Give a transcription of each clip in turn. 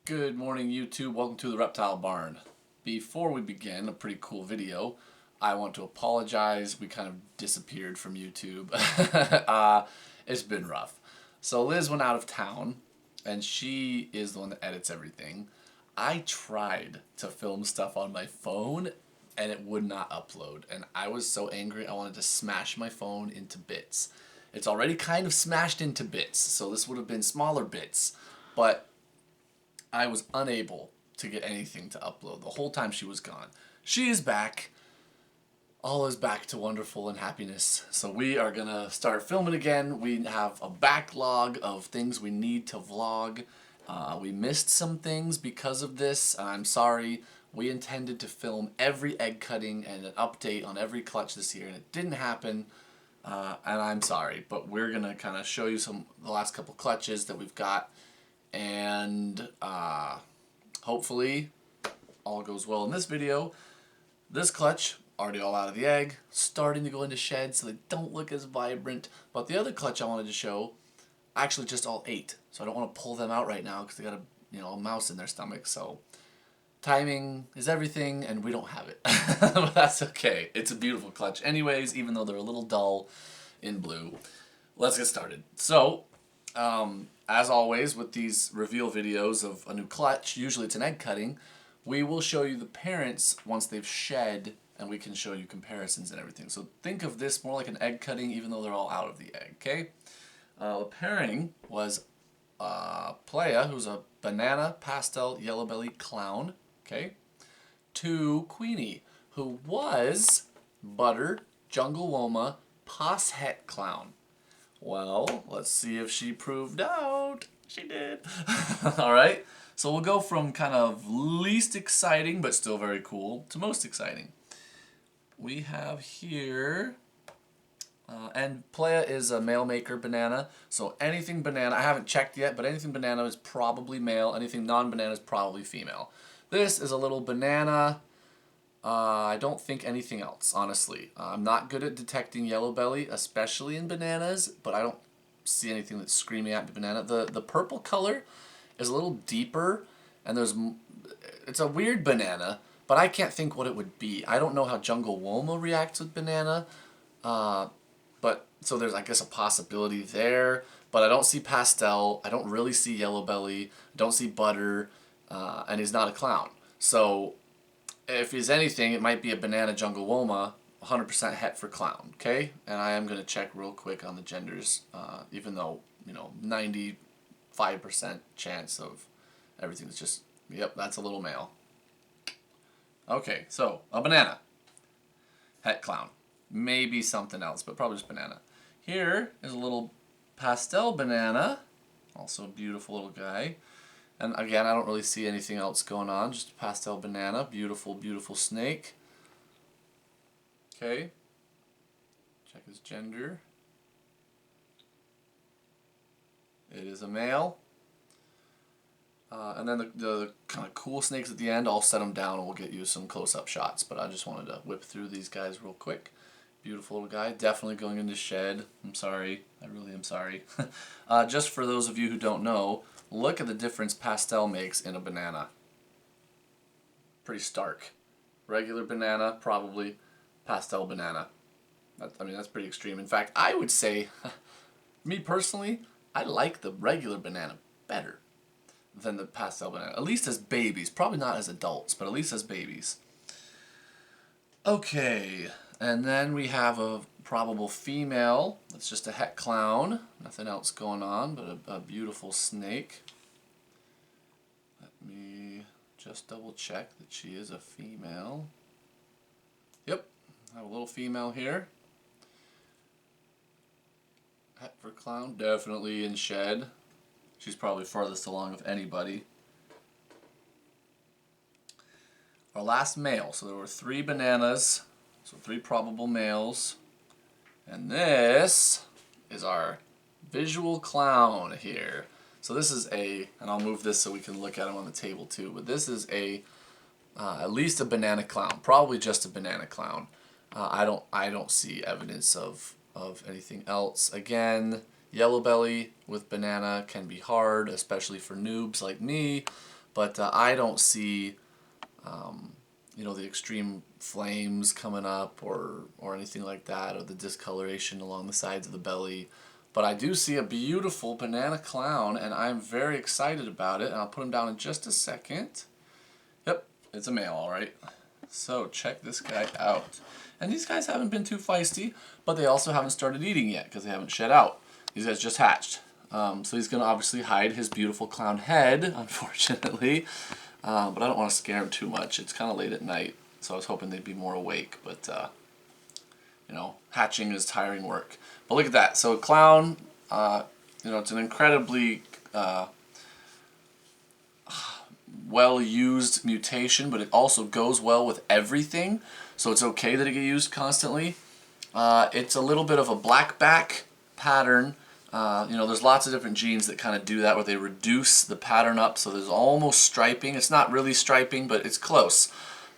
Good morning, YouTube. Welcome to the Reptile Barn. Before we begin a pretty cool video, I want to apologize. We kind of disappeared from YouTube. It's been rough. So Liz went out of town, and she is the one that edits everything. I tried to film stuff on my phone, and it would not upload. And I was so angry, I wanted to smash my phone into bits. It's already kind of smashed into bits, so this would have been smaller bits. But I was unable to get anything to upload the whole time she was gone. She is back. All is back to wonderful and happiness. So we are going to start filming again. We have a backlog of things we need to vlog. We missed some things because of this. I'm sorry. We intended to film every egg cutting and an update on every clutch this year, and it didn't happen. And I'm sorry, but we're going to kind of show you the last couple clutches that we've got. And hopefully all goes well in this video. This clutch, already all out of the egg, starting to go into shed so they don't look as vibrant. But the other clutch I wanted to show, actually just all 8. So I don't want to pull them out right now because they got a mouse in their stomach. So timing is everything, and we don't have it. But that's okay. It's a beautiful clutch anyways, even though they're a little dull in blue. Let's get started. So as always with these reveal videos of a new clutch, usually it's an egg cutting, we will show you the parents once they've shed, and we can show you comparisons and everything. So think of this more like an egg cutting, even though they're all out of the egg, okay? The pairing was Playa, who's a banana pastel yellow belly clown, okay, to Queenie, who was butter jungle woma poshet clown. Well, let's see if she proved out. She did. Alright, so we'll go from kind of least exciting, but still very cool, to most exciting. We have here, and Playa is a male maker banana, so anything banana, I haven't checked yet, but anything banana is probably male, anything non-banana is probably female. This is a little banana. I don't think anything else, honestly. I'm not good at detecting yellow belly, especially in bananas, but I don't see anything that's screaming at me banana. The purple color is a little deeper, and it's a weird banana, but I can't think what it would be. I don't know how jungle woma reacts with banana, but so there's, I guess, a possibility there, but I don't see pastel, I don't really see yellow belly, I don't see butter, and he's not a clown. So if he's anything, it might be a banana jungle woma, 100% het for clown, okay? And I am going to check real quick on the genders, even though, 95% chance of everything's just, yep, that's a little male. Okay, so a banana, het clown. Maybe something else, but probably just banana. Here is a little pastel banana, also a beautiful little guy. And again, I don't really see anything else going on, just a pastel banana, beautiful, beautiful snake. Okay, check his gender. It is a male. And then the kind of cool snakes at the end, I'll set them down and we'll get you some close-up shots. But I just wanted to whip through these guys real quick. Beautiful little guy, definitely going into shed. I'm sorry, I really am sorry. Just for those of you who don't know, look at the difference pastel makes in a banana. Pretty stark. Regular banana, probably. Pastel banana. That's pretty extreme. In fact, I would say, me personally, I like the regular banana better than the pastel banana. At least as babies. Probably not as adults, but at least as babies. Okay, and then we have a probable female. It's just a het clown. Nothing else going on, but a beautiful snake. Let me just double check that she is a female. Yep, I have a little female here. Het for clown, definitely in shed. She's probably farthest along of anybody. Our last male, so there were 3 bananas, so 3 probable males. And this is our visual clown here. So this is and I'll move this so we can look at him on the table too, but this is at least a banana clown, probably just a banana clown. I don't see evidence of anything else. Again, yellow belly with banana can be hard, especially for noobs like me, but I don't see the extreme flames coming up or anything like that, or the discoloration along the sides of the belly. But I do see a beautiful banana clown, and I'm very excited about it, and I'll put him down in just a second. Yep, it's a male, all right. So check this guy out. And these guys haven't been too feisty, but they also haven't started eating yet because they haven't shed out. These guys just hatched. So he's going to obviously hide his beautiful clown head, unfortunately. But I don't want to scare him too much. It's kind of late at night, so I was hoping they'd be more awake. But, hatching is tiring work. But look at that. So clown, it's an incredibly well-used mutation, but it also goes well with everything. So it's okay that it gets used constantly. It's a little bit of a black back pattern. There's lots of different genes that kind of do that, where they reduce the pattern up, so there's almost striping. It's not really striping, but it's close.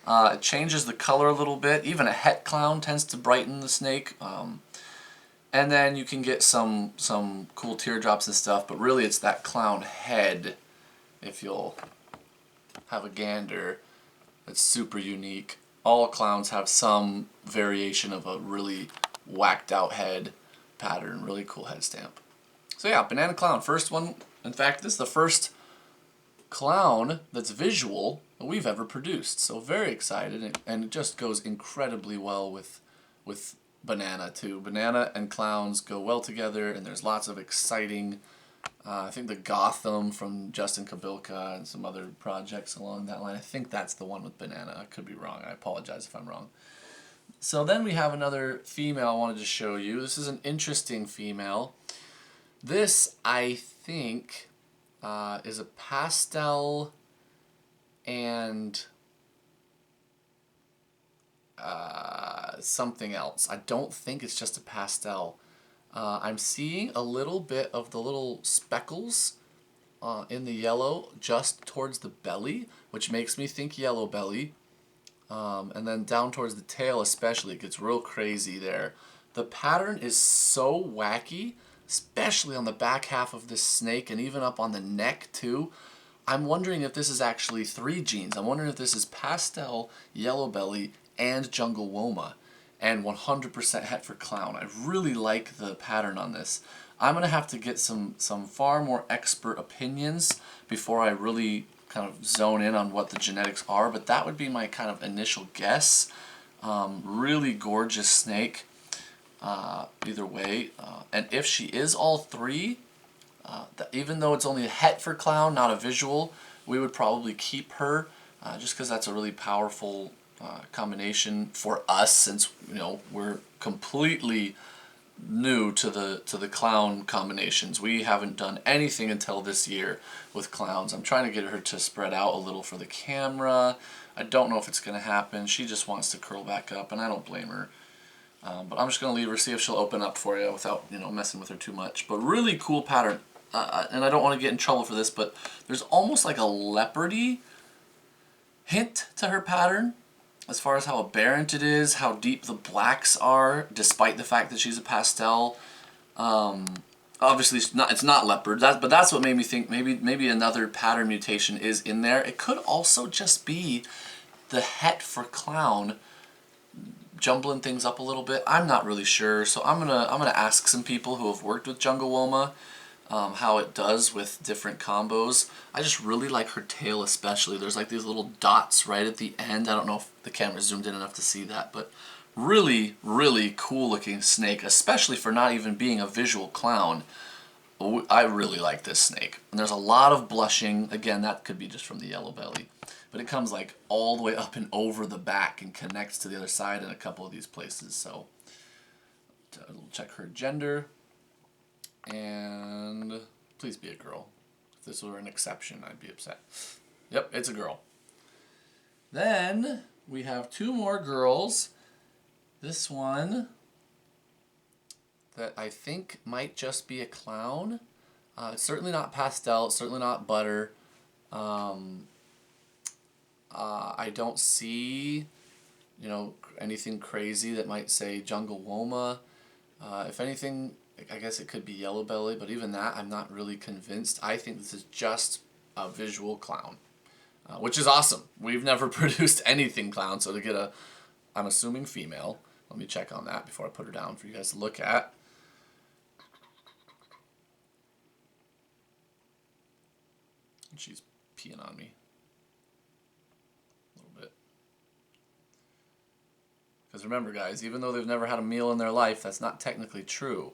It changes the color a little bit. Even a het clown tends to brighten the snake. And then you can get some cool teardrops and stuff, but really it's that clown head, if you'll have a gander, that's super unique. All clowns have some variation of a really whacked out head pattern, really cool head stamp. So yeah, banana clown, first one. In fact, this is the first clown that's visual that we've ever produced. So very excited, and it just goes incredibly well with banana too. Banana and clowns go well together, and there's lots of exciting. I think the Gotham from Justin Kabilka and some other projects along that line. I think that's the one with banana. I could be wrong. I apologize if I'm wrong. So then we have another female I wanted to show you. This is an interesting female. This, I think, is a pastel and something else. I don't think it's just a pastel. I'm seeing a little bit of the little speckles in the yellow just towards the belly, which makes me think yellow belly. And then down towards the tail especially, it gets real crazy there. The pattern is so wacky, especially on the back half of this snake and even up on the neck too. I'm wondering if this is actually 3 genes. I'm wondering if this is pastel, yellow belly, and jungle woma, and 100% het for clown. I really like the pattern on this. I'm going to have to get some far more expert opinions before I really kind of zone in on what the genetics are, but that would be my kind of initial guess. Really gorgeous snake, either way. And if she is all 3, even though it's only a het for clown, not a visual, we would probably keep her, just because that's a really powerful combination for us, since we're completely new to the clown combinations. We haven't done anything until this year with clowns. I'm trying to get her to spread out a little for the camera. I don't know if it's going to happen. She just wants to curl back up, and I don't blame her. But I'm just going to leave her, see if she'll open up for you without messing with her too much. But really cool pattern. And I don't want to get in trouble for this, but there's almost like a leopardy hint to her pattern, as far as how aberrant it is, how deep the blacks are, despite the fact that she's a pastel. Obviously, it's not leopard, but that's what made me think maybe another pattern mutation is in there. It could also just be the het for clown jumbling things up a little bit. I'm not really sure, so I'm gonna ask some people who have worked with jungle woma how it does with different combos. I just really like her tail especially. There's like these little dots right at the end. I don't know if the camera zoomed in enough to see that, but really, really cool looking snake, especially for not even being a visual clown. I really like this snake. And there's a lot of blushing. Again, that could be just from the yellow belly. But it comes like all the way up and over the back and connects to the other side in a couple of these places. So check her gender. And please be a girl. If this were an exception, I'd be upset. Yep, it's a girl. Then we have 2 more girls. This one that I think might just be a clown. It's certainly not pastel. It's certainly not butter. I don't see, anything crazy that might say jungle woma. If anything, I guess it could be yellow belly, but even that, I'm not really convinced. I think this is just a visual clown. which is awesome. We've never produced anything clown, so to get a, I'm assuming female. Let me check on that before I put her down for you guys to look at. She's peeing on me a little bit. Because remember, guys, even though they've never had a meal in their life, that's not technically true.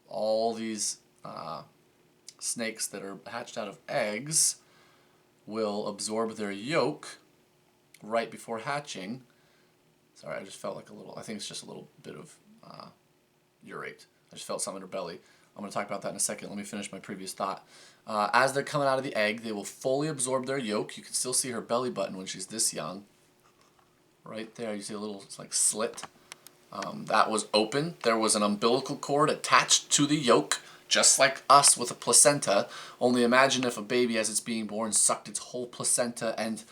All these snakes that are hatched out of eggs will absorb their yolk right before hatching. Sorry, I just felt like a little, I think it's just a little bit of urate. I just felt something in her belly. I'm going to talk about that in a second. Let me finish my previous thought. As they're coming out of the egg, they will fully absorb their yolk. You can still see her belly button when she's this young. Right there, you see a little like slit. That was open. There was an umbilical cord attached to the yolk, just like us with a placenta. Only imagine if a baby, as it's being born, sucked its whole placenta and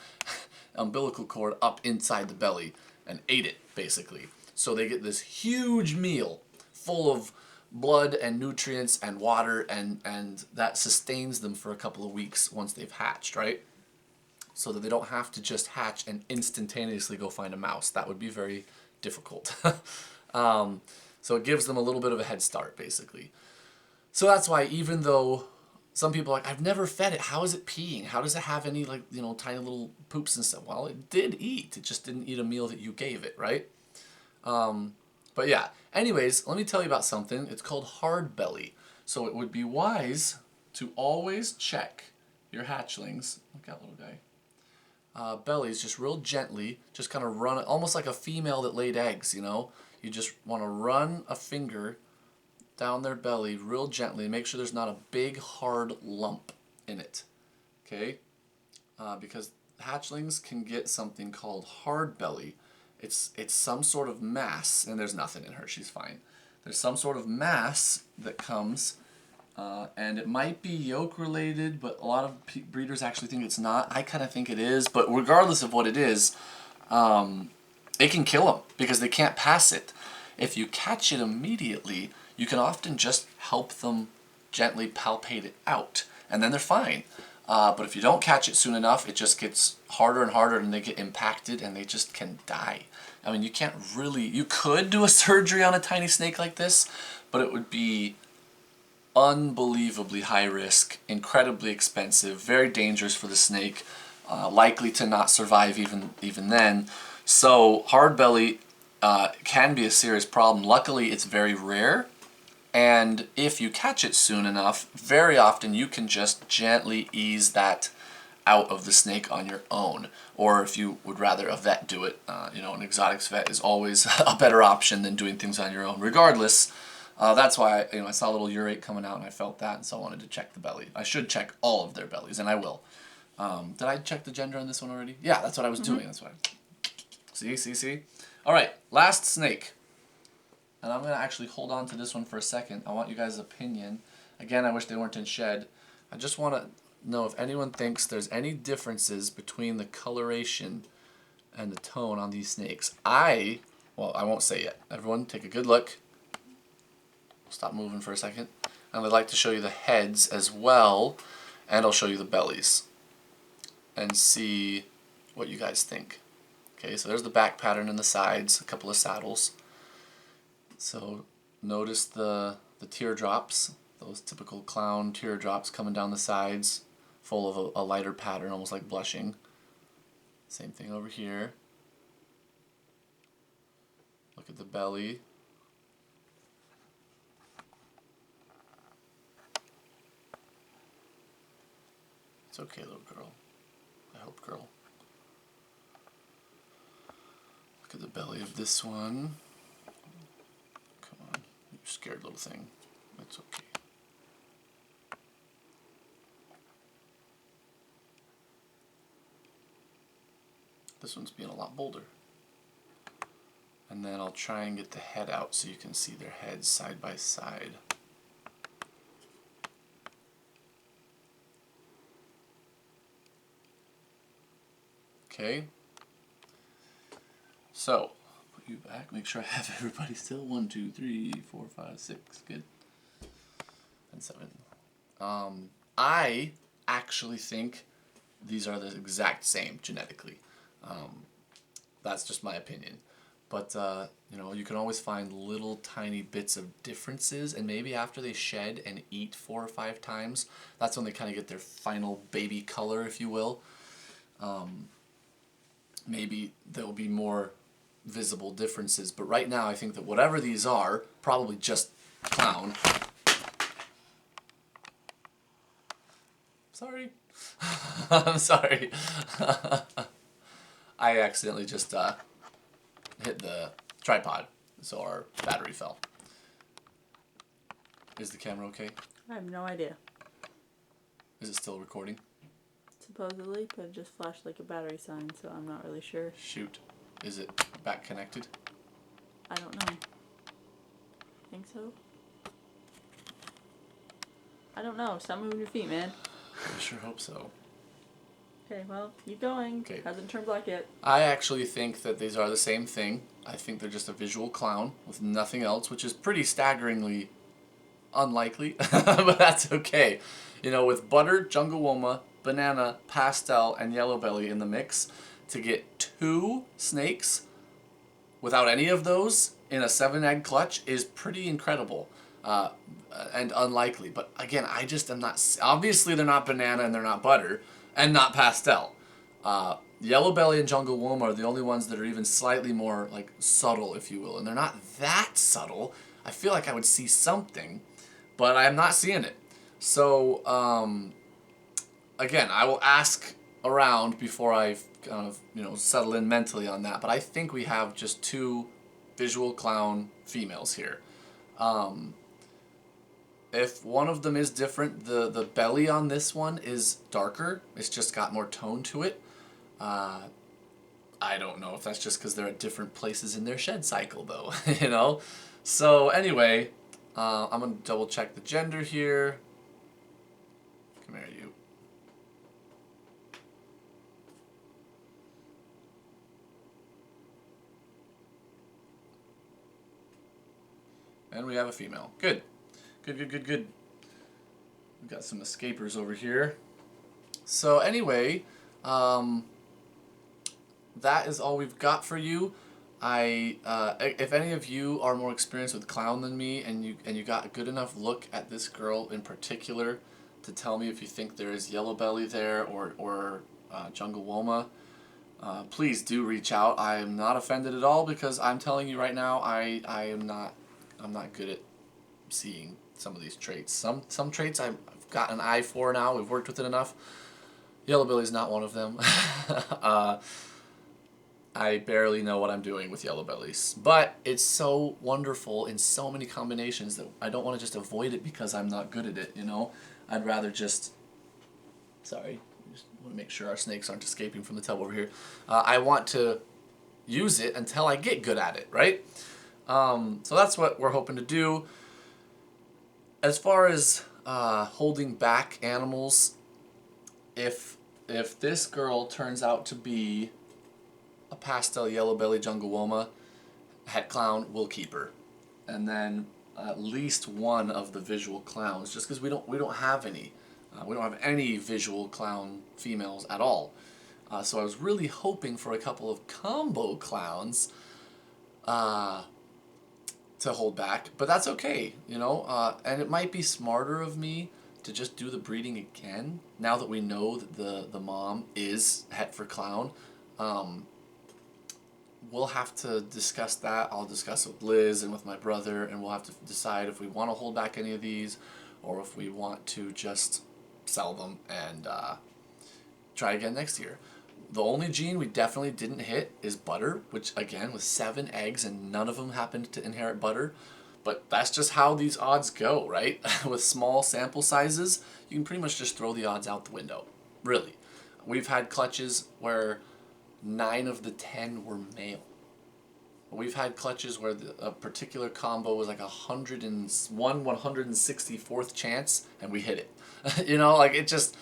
umbilical cord up inside the belly and ate it, basically. So they get this huge meal full of blood and nutrients and water, and that sustains them for a couple of weeks once they've hatched, right? So that they don't have to just hatch and instantaneously go find a mouse. That would be very difficult. So it gives them a little bit of a head start, basically. So that's why, even though some people are like, I've never fed it, how is it peeing? How does it have any, like, you know, tiny little poops and stuff? Well, it did eat. It just didn't eat a meal that you gave it, right? But yeah, anyways, let me tell you about something. It's called hard belly. So it would be wise to always check your hatchlings. Look at that little guy. Bellies, just real gently, just kind of run it, almost like a female that laid eggs, you know? You just want to run a finger down their belly real gently and make sure there's not a big hard lump in it, okay? Because hatchlings can get something called hard belly. It's some sort of mass, and there's nothing in her, she's fine. There's some sort of mass that comes, and it might be yolk related, but a lot of breeders actually think it's not. I kind of think it is, but regardless of what it is, it can kill them because they can't pass it. If you catch it immediately, you can often just help them gently palpate it out, and then they're fine. But if you don't catch it soon enough, it just gets harder and harder, and they get impacted, and they just can die. I mean, you can't really, you could do a surgery on a tiny snake like this, but it would be unbelievably high risk, incredibly expensive, very dangerous for the snake, likely to not survive even then. So hard belly can be a serious problem. Luckily, it's very rare. And if you catch it soon enough, very often you can just gently ease that out of the snake on your own. Or if you would rather a vet do it, you know, an exotics vet is always a better option than doing things on your own. Regardless, that's why I saw a little urate coming out and I felt that, and so I wanted to check the belly. I should check all of their bellies, and I will. Did I check the gender on this one already? Yeah, that's what I was doing. That's why. See? All right, last snake. And I'm going to actually hold on to this one for a second. I want you guys' opinion. Again, I wish they weren't in shed. I just want to know if anyone thinks there's any differences between the coloration and the tone on these snakes. Well, I won't say yet. Everyone, take a good look. Stop moving for a second. And I'd like to show you the heads as well, and I'll show you the bellies and see what you guys think. Okay, so there's the back pattern and the sides, a couple of saddles. So notice the teardrops, those typical clown teardrops coming down the sides, full of a lighter pattern, almost like blushing. Same thing over here. Look at the belly. It's okay, little girl. I hope, girl. Look at the belly of this one. Come on, you scared little thing. That's okay. This one's being a lot bolder. And then I'll try and get the head out so you can see their heads side by side. Okay. So, put you back, make sure I have everybody still. 1, 2, 3, 4, 5, 6, good. And 7. I actually think these are the exact same genetically. That's just my opinion. But, you know, you can always find little tiny bits of differences, and maybe after they shed and eat 4 or 5 times, that's when they kind of get their final baby color, if you will. Maybe there will be more visible differences, but right now I think that whatever these are, probably just clown. Sorry. I'm sorry. I accidentally just hit the tripod, so our battery fell. Is the camera okay? I have no idea. Is it still recording? Supposedly, but it just flashed like a battery sign, so I'm not really sure. Shoot. Is it back connected? I don't know. Think so? I don't know. Stop moving your feet, man. I sure hope so. Okay, well, keep going. Okay. Hasn't turned black yet. I actually think that these are the same thing. I think they're just a visual clown with nothing else, which is pretty staggeringly unlikely, but that's okay. You know, with butter, jungle woma, banana, pastel, and yellow belly in the mix, to get 2 snakes without any of those in a 7-egg clutch is pretty incredible and unlikely. But again, I just am not... Obviously, they're not banana and they're not butter and not pastel. Yellow belly and jungle woma are the only ones that are even slightly more like subtle, if you will. And they're not that subtle. I feel like I would see something, but I'm not seeing it. So, again, I will ask around before I kind of, you know, settle in mentally on that. But I think we have just 2 visual clown females here. If one of them is different, the belly on this one is darker. It's just got more tone to it. I don't know if that's just because they're at different places in their shed cycle, though, you know? So, anyway, I'm going to double check the gender here. Come here, you. And we have a female. Good. Good, good, good, good. We've got some escapers over here. So anyway, that is all we've got for you. If any of you are more experienced with clown than me, and you got a good enough look at this girl in particular to tell me if you think there is yellow belly there or jungle woma, please do reach out. I am not offended at all, because I'm telling you right now, I'm not good at seeing some of these traits. Some traits I've got an eye for now. We've worked with it enough. Yellow belly's not one of them. I barely know what I'm doing with yellow bellies, but it's so wonderful in so many combinations that I don't want to just avoid it because I'm not good at it, you know? I'd rather just... Sorry, just want to make sure our snakes aren't escaping from the tub over here. I want to use it until I get good at it, right? So that's what we're hoping to do. As far as holding back animals, if this girl turns out to be a pastel yellow belly jungle woma het clown, we'll keep her, and then at least one of the visual clowns, just because we don't have any. We don't have any visual clown females at all. So I was really hoping for a couple of combo clowns to hold back, but that's okay, you know. And it might be smarter of me to just do the breeding again now that we know that the mom is het for clown. We'll have to discuss that. I'll discuss it with Liz and with my brother, and we'll have to decide if we want to hold back any of these or if we want to just sell them and try again next year. The only gene we definitely didn't hit is butter, which again, with 7 eggs and none of them happened to inherit butter. But that's just how these odds go, right? With small sample sizes, you can pretty much just throw the odds out the window. Really. We've had clutches where 9 of the 10 were male. We've had clutches where a particular combo was like 164th chance, and we hit it. You know, like it just...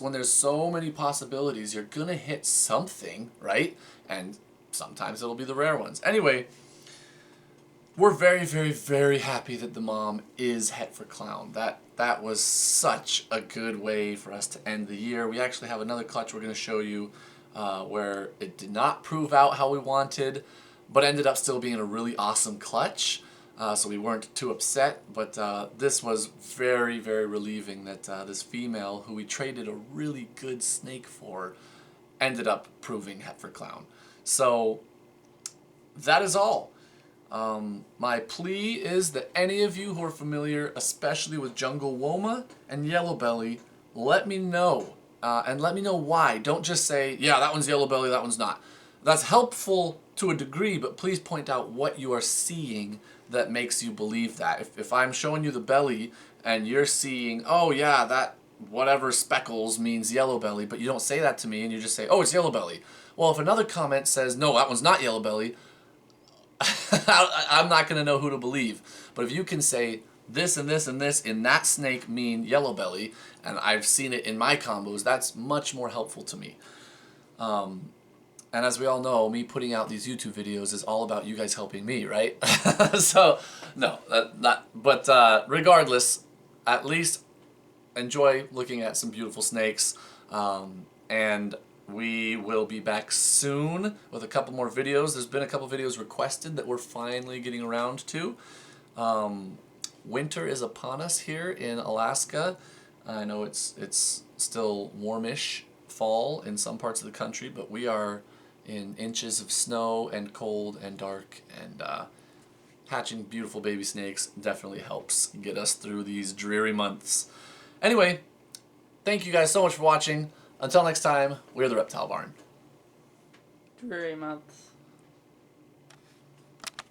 when there's so many possibilities, you're gonna hit something, right? And sometimes it'll be the rare ones. Anyway, we're very, very, very happy that the mom is het for clown. That was such a good way for us to end the year. We actually have another clutch we're going to show you where it did not prove out how we wanted, but ended up still being a really awesome clutch. So we weren't too upset, but this was very, very relieving that this female, who we traded a really good snake for, ended up proving het for clown. So that is all. My plea is that any of you who are familiar, especially with jungle woma and yellow belly, let me know. And let me know why. Don't just say, yeah, that one's yellow belly, that one's not. That's helpful to a degree, but please point out what you are seeing that makes you believe that. If I'm showing you the belly and you're seeing, oh yeah, that whatever speckles means yellow belly, but you don't say that to me and you just say, oh, it's yellow belly. Well, if another comment says, no, that one's not yellow belly, I'm not going to know who to believe. But if you can say this and this and this in that snake mean yellow belly, and I've seen it in my combos, that's much more helpful to me. And as we all know, me putting out these YouTube videos is all about you guys helping me, right? So, no, but regardless, at least enjoy looking at some beautiful snakes, and we will be back soon with a couple more videos. There's been a couple videos requested that we're finally getting around to. Winter is upon us here in Alaska. I know it's still warmish fall in some parts of the country, but we are in inches of snow and cold and dark, and hatching beautiful baby snakes definitely helps get us through these dreary months. Anyway, thank you guys so much for watching. Until next time, we're the Reptile Barn. Dreary months.